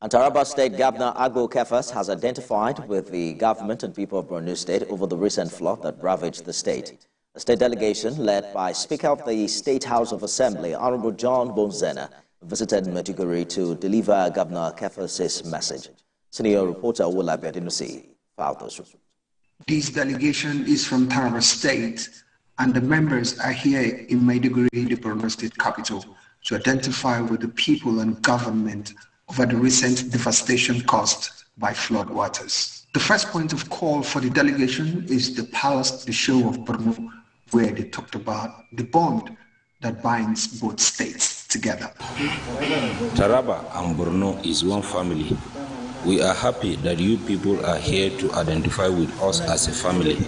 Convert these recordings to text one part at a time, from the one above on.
And Taraba State Governor Agbo Kefas has identified with the government and people of Borno State over the recent flood that ravaged the state. A state delegation led by Speaker of the State House of Assembly, Honorable John Bonzena, visited Maiduguri to deliver Governor Kefas' message. Senior reporter Ola Bedinusi filed those reports. This delegation is from Taraba State, and the members are here in Maiduguri, the Borno State capital, to identify with the people and government over the recent devastation caused by flood waters. The first point of call for the delegation is the Palace, the show of Borno, where they talked about the bond that binds both states together. Taraba and Borno is one family. We are happy that you people are here to identify with us as a family.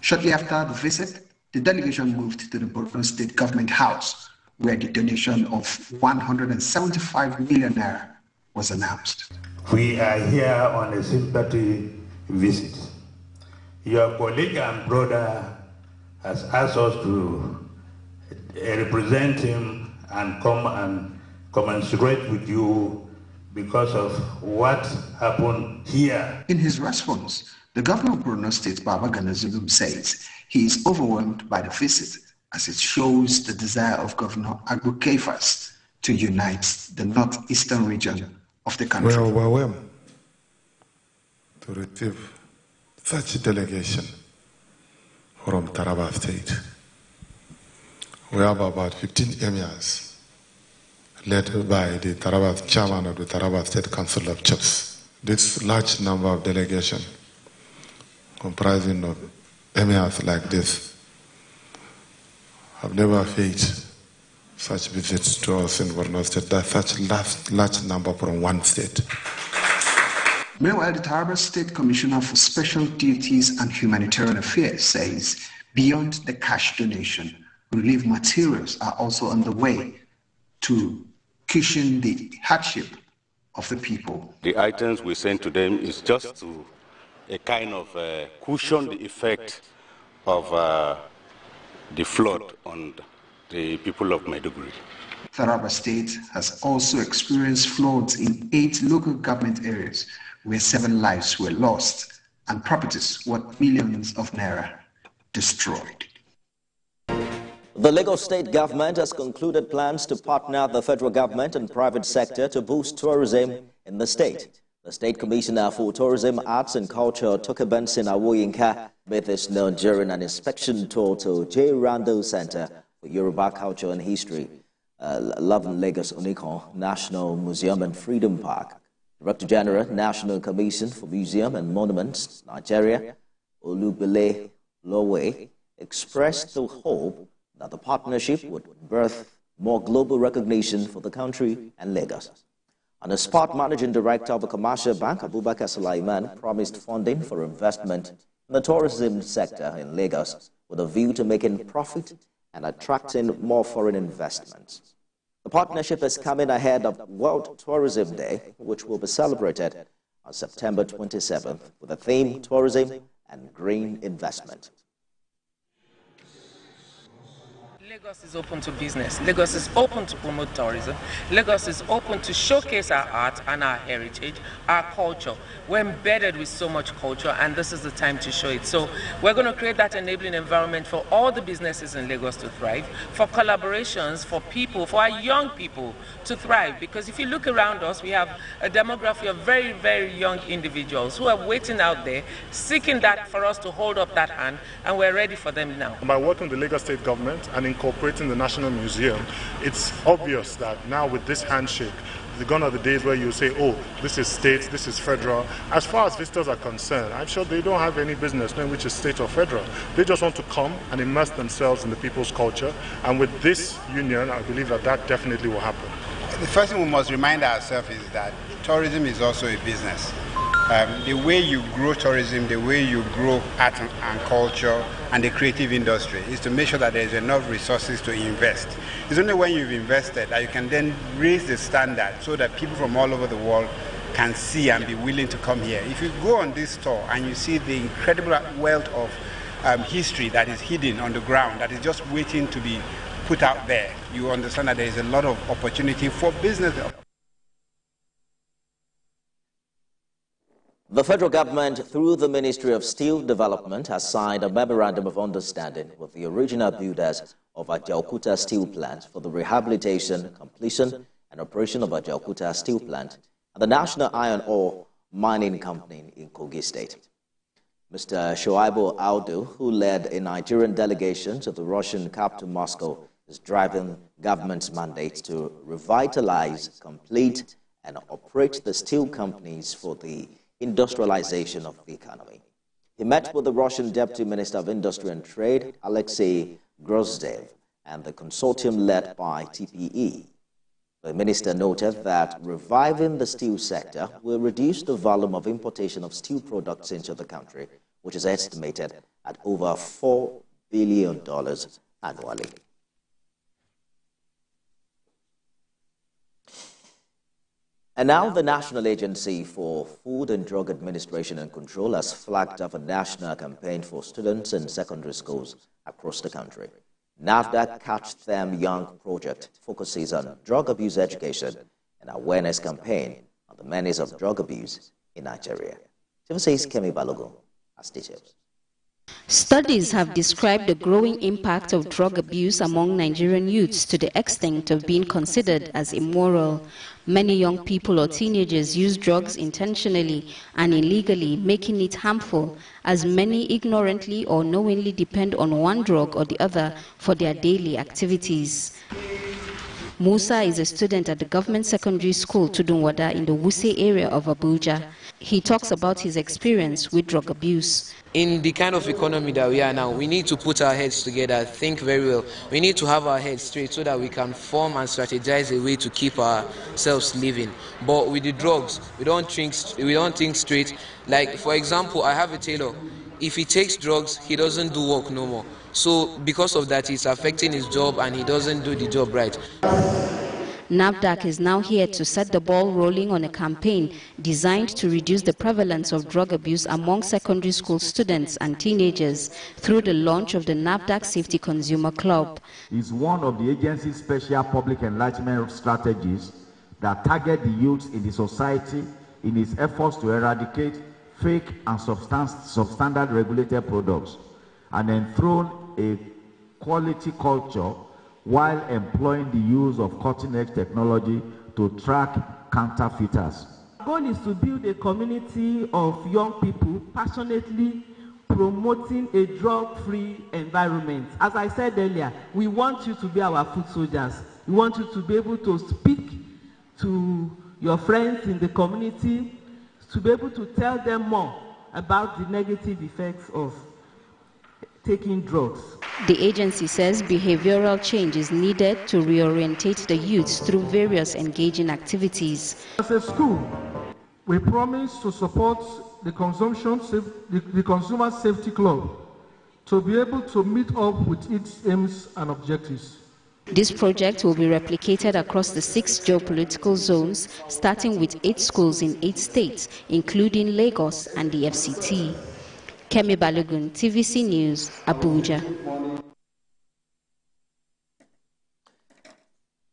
Shortly after the visit, the delegation moved to the Borno State Government House, where the donation of 175 million naira was announced. We are here on a sympathy visit. Your colleague and brother has asked us to represent him and come and commensurate with you because of what happened here. In his response, the governor of Borno State, Baba Gana Zulum, says he is overwhelmed by the visit as it shows the desire of Governor Agbo Kefas to unite the northeastern region of the country. We are overwhelmed to receive such a delegation from Taraba State. We have about 15 emirs led by the Taraba chairman of the Taraba State Council of Chiefs. This large number of delegation comprising of emirs like this have never faced such visits to us in Borno State. That's such large number from one state. Meanwhile, the Taraba State Commissioner for Special Duties and Humanitarian Affairs says beyond the cash donation, relief materials are also on the way to cushion the hardship of the people. The items we send to them is just to a kind of cushion the effect of the flood on the people of Maiduguri. Taraba State has also experienced floods in 8 local government areas where 7 lives were lost and properties worth millions of naira destroyed. The Lagos State government has concluded plans to partner the federal government and private sector to boost tourism in the state. The State Commissioner for Tourism, Arts and Culture, Toke Benson Awoyinka, made this known during an inspection tour to J. Rando Center for Yoruba Culture and History, Love in Lagos Onikon National Museum and Freedom Park. Director General, National Commission for Museum and Monuments, Nigeria, Olubele Lowe, expressed the hope that the partnership would birth more global recognition for the country and Lagos. And the spot managing director of the commercial bank, Abubakar Sulaiman, promised funding for investment in the tourism sector in Lagos with a view to making profit and attracting more foreign investments. The partnership is coming ahead of World Tourism Day, which will be celebrated on September 27th with the theme Tourism and Green Investment. Lagos is open to business. Lagos is open to promote tourism. Lagos is open to showcase our art and our heritage, our culture. We're embedded with so much culture, and this is the time to show it. So we're going to create that enabling environment for all the businesses in Lagos to thrive, for collaborations, for people, for our young people to thrive. Because if you look around us, we have a demography of very, very young individuals who are waiting out there, seeking that for us to hold up that hand, and we're ready for them now. By working with the Lagos State government and incorporating the National Museum, it's obvious that now with this handshake, gone are the days where you say, oh, this is state, this is federal. As far as visitors are concerned, I'm sure they don't have any business knowing which is state or federal. They just want to come and immerse themselves in the people's culture. And with this union, I believe that that definitely will happen. The first thing we must remind ourselves is that tourism is also a business. The way you grow tourism, the way you grow art and culture and the creative industry is to make sure that there is enough resources to invest. It's only when you've invested that you can then raise the standard so that people from all over the world can see and be willing to come here. If you go on this tour and you see the incredible wealth of history that is hidden on the ground, that is just waiting to be put out there, you understand that there is a lot of opportunity for business. The federal government, through the Ministry of Steel Development, has signed a memorandum of understanding with the original builders of Ajaokuta Steel Plant for the rehabilitation, completion, and operation of Ajaokuta Steel Plant and the National Iron Ore Mining Company in Kogi State. Mr. Shoaibu Audu, who led a Nigerian delegation to the Russian capital Moscow, is driving government's mandate to revitalize, complete, and operate the steel companies for the industrialization of the economy. He met with the Russian Deputy Minister of Industry and Trade, Alexei Grozdev, and the consortium led by TPE. The minister noted that reviving the steel sector will reduce the volume of importation of steel products into the country, which is estimated at over $4 billion annually. And now the National Agency for Food and Drug Administration and Control has flagged off a national campaign for students in secondary schools across the country. NAFDAC Catch Them Young project focuses on drug abuse education and awareness campaign on the menace of drug abuse in Nigeria. TVC's Kemi Balogun has details. Studies have described the growing impact of drug abuse among Nigerian youths to the extent of being considered as immoral. Many young people or teenagers use drugs intentionally and illegally, making it harmful, as many ignorantly or knowingly depend on one drug or the other for their daily activities. Musa is a student at the government secondary school Tudunwada in the Wuse area of Abuja. He talks about his experience with drug abuse. In the kind of economy that we are now, we need to put our heads together, think very well. We need to have our heads straight so that we can form and strategize a way to keep ourselves living. But with the drugs, we don't think straight. Like, for example, I have a tailor. If he takes drugs, he doesn't do work no more. So because of that, it's affecting his job and he doesn't do the job right. NAFDAC is now here to set the ball rolling on a campaign designed to reduce the prevalence of drug abuse among secondary school students and teenagers through the launch of the NAFDAC Safety Consumer Club. It's one of the agency's special public enlightenment strategies that target the youths in the society in its efforts to eradicate fake and substandard regulated products and enthrone a quality culture while employing the use of cutting-edge technology to track counterfeiters. Our goal is to build a community of young people passionately promoting a drug-free environment. As I said earlier, we want you to be our foot soldiers. We want you to be able to speak to your friends in the community, to be able to tell them more about the negative effects of taking drugs. The agency says behavioral change is needed to reorientate the youths through various engaging activities. As a school, we promise to support the Consumer Safety Club to be able to meet up with its aims and objectives. This project will be replicated across the 6 geopolitical zones, starting with 8 schools in 8 states, including Lagos and the FCT. Kemi Balogun, TVC News, Abuja.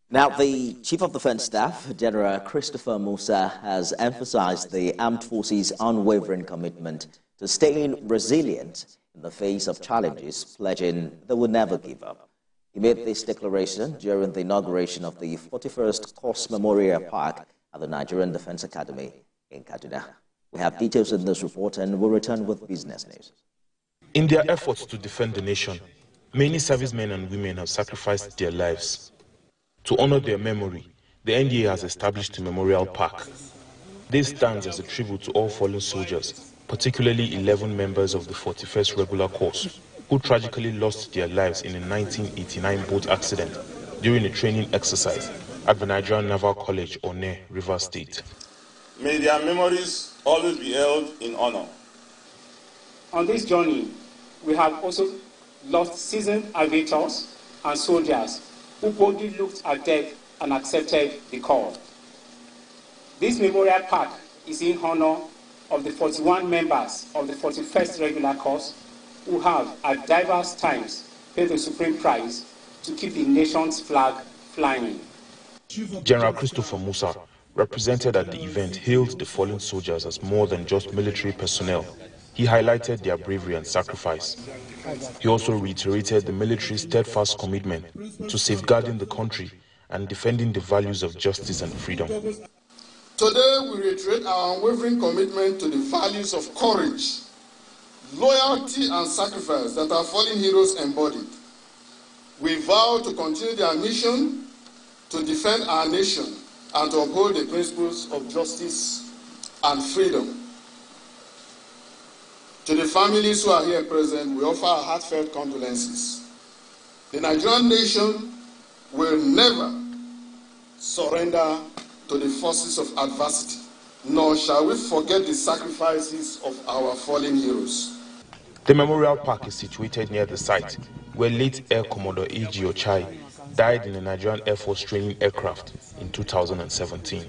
Now, the Chief of Defense Staff, General Christopher Musa, has emphasized the armed forces' unwavering commitment to staying resilient in the face of challenges, pledging they will never give up. He made this declaration during the inauguration of the 41st Corps Memorial Park at the Nigerian Defense Academy in Kaduna. We have details in this report and we'll return with business news. In their efforts to defend the nation, many servicemen and women have sacrificed their lives. To honor their memory, the NDA has established a memorial park. This stands as a tribute to all fallen soldiers, particularly 11 members of the 41st Regular Corps, who tragically lost their lives in a 1989 boat accident during a training exercise at the Nigerian Naval College, One, Rivers State. May their memories always be held in honor. On this journey, we have also lost seasoned aviators and soldiers who boldly looked at death and accepted the call. This memorial park is in honor of the 41 members of the 41st Regular Corps who have, at diverse times, paid the supreme price to keep the nation's flag flying. General Christopher Musa represented at the event, hailed the fallen soldiers as more than just military personnel. He highlighted their bravery and sacrifice. He also reiterated the military's steadfast commitment to safeguarding the country and defending the values of justice and freedom. Today, we reiterate our unwavering commitment to the values of courage, loyalty, and sacrifice that our fallen heroes embodied. We vow to continue their mission to defend our nation and to uphold the principles of justice and freedom. To the families who are here present, we offer our heartfelt condolences. The Nigerian nation will never surrender to the forces of adversity, nor shall we forget the sacrifices of our fallen heroes. The memorial park is situated near the site where late Air Commodore A.G. Ochai died in a Nigerian Air Force training aircraft in 2017.